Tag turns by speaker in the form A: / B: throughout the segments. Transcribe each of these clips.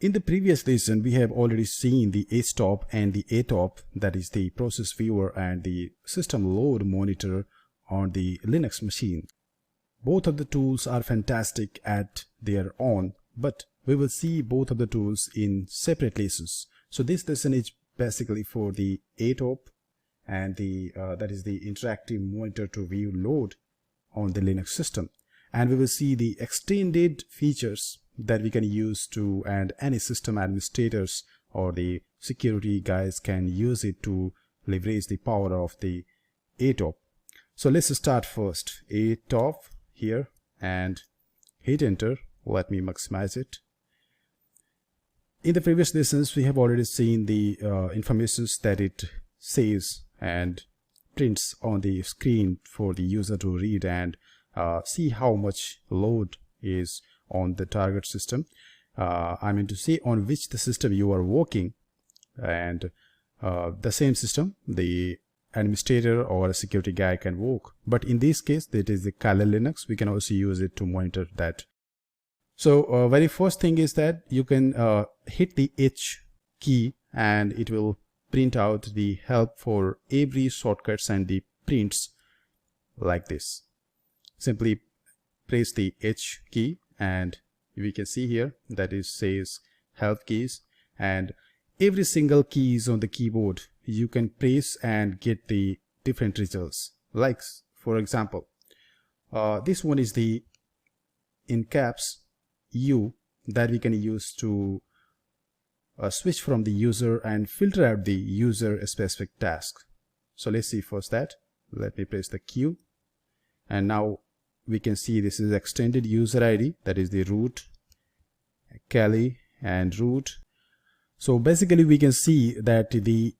A: In the previous lesson, we have already seen the ATOP and the ATOP, that is the process viewer and the system load monitor on the Linux machine. Both of the tools are fantastic at their own, but we will see both of the tools in separate lessons. So this lesson is basically for the ATOP and the that is the interactive monitor to view load on the Linux system. And we will see the extended features that we can use to, and any system administrators or the security guys can use it to leverage the power of the ATOP. So let's start first. ATOP here and hit enter. Let me maximize it. In the previous lessons, we have already seen the information that it saves and prints on the screen for the user to read and see how much load is on the target system. I mean to say on which the system you are working, and the same system the administrator or a security guy can work. But in this case, that is the Kali Linux. We can also use it to monitor that. So very first thing is that you can hit the H key and it will print out the help for every shortcuts and the prints like this. Simply press the H key and we can see here that it says help keys, and every single keys on the keyboard you can press and get the different results. Like for example, this one is the in caps U that we can use to switch from the user and filter out the user specific task. So let's see first that. Let me press the Q, and now we can see this is extended user ID, that is the root, Kali and root. So basically we can see that the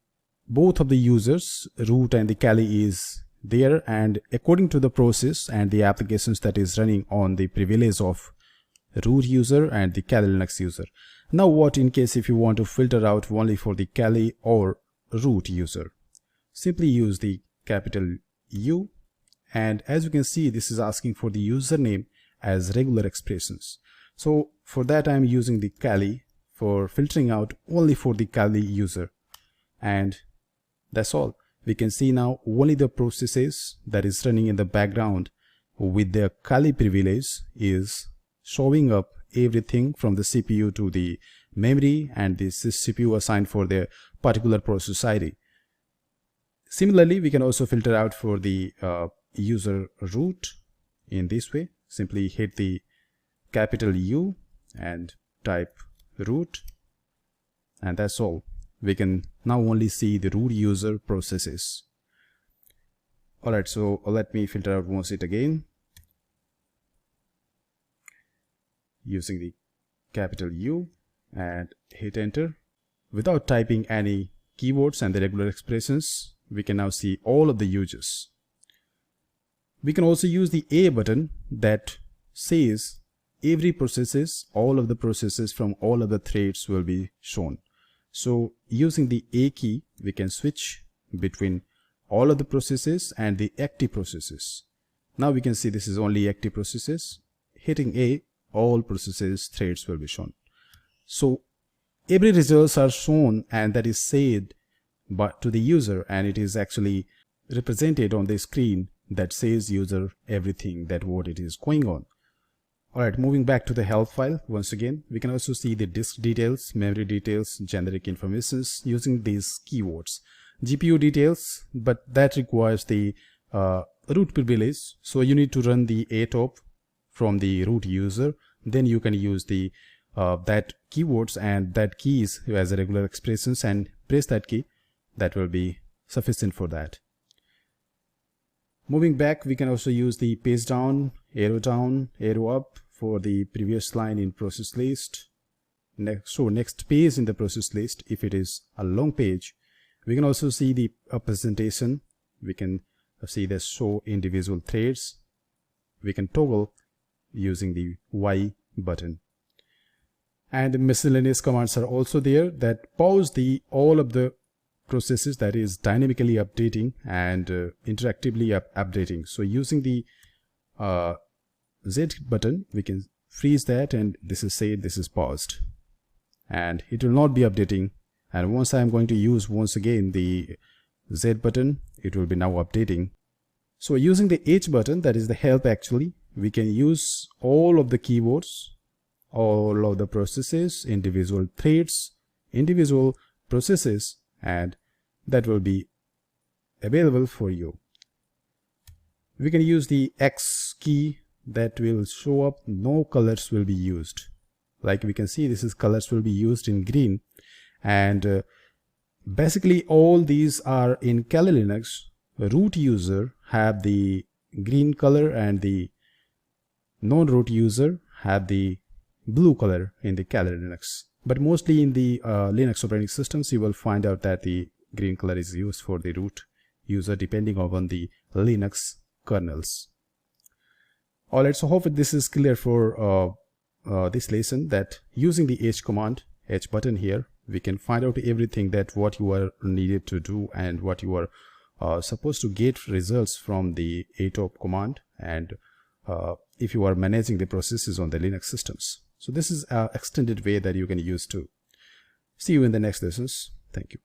A: both of the users, root and the Kali, is there, and according to the process and the applications that is running on the privilege of root user and the Kali Linux user. Now what in case if you want to filter out only for the Kali or root user? Simply use the capital U, and as you can see this is asking for the username as regular expressions. So for that I am using the Kali for filtering out only for the Kali user, and that's all. We can see now only the processes that is running in the background with the Kali privilege is showing up everything from the CPU to the memory, and this is CPU assigned for the particular process ID. Similarly, we can also filter out for the user root in this way. Simply hit the capital U and type root, and that's all. We can now only see the root user processes. Alright, so let me filter out once it again using the capital U and hit enter. Without typing any keywords and the regular expressions, we can now see all of the users. We can also use the A button that says every processes, all of the processes from all of the threads will be shown. So using the A key, we can switch between all of the processes and the active processes. Now we can see this is only active processes. Hitting A, all processes threads will be shown. So every results are shown, and that is said but to the user, and it is actually represented on the screen that says user everything that what it is going on. Alright, moving back to the help file once again, we can also see the disk details, memory details, generic informations using these keywords. GPU details, but that requires the root privilege, so you need to run the ATOP from the root user, then you can use the that keywords and that keys as a regular expressions and press that key. That will be sufficient for that. Moving back, we can also use the page down, arrow up for the previous line in process list. Next page in the process list, if it is a long page. We can also see the presentation. We can see the show individual threads. We can toggle using the Y button. And miscellaneous commands are also there that pause the all of the processes, that is dynamically updating and interactively updating. So using the Z button, we can freeze that, and this is saved, this is paused. and it will not be updating. And once I am going to use once again the Z button, it will be now updating. So using the H button, that is the help actually, we can use all of the keyboards, all of the processes, individual threads, individual processes, and that will be available for you. We can use the X key, that will show up no colors will be used. Like we can see, this is colors will be used in green, and basically all these are in Kali Linux. Root user have the green color and the non-root user have the blue color in the Kali Linux. But mostly in the Linux operating systems, you will find out that the green color is used for the root user depending on the Linux kernels. Alright, so hope this is clear for this lesson, that using the H command, H button here, we can find out everything that what you are needed to do and what you are supposed to get results from the ATOP command, and if you are managing the processes on the Linux systems. So this is an extended way that you can use too. See you in the next lessons. Thank you.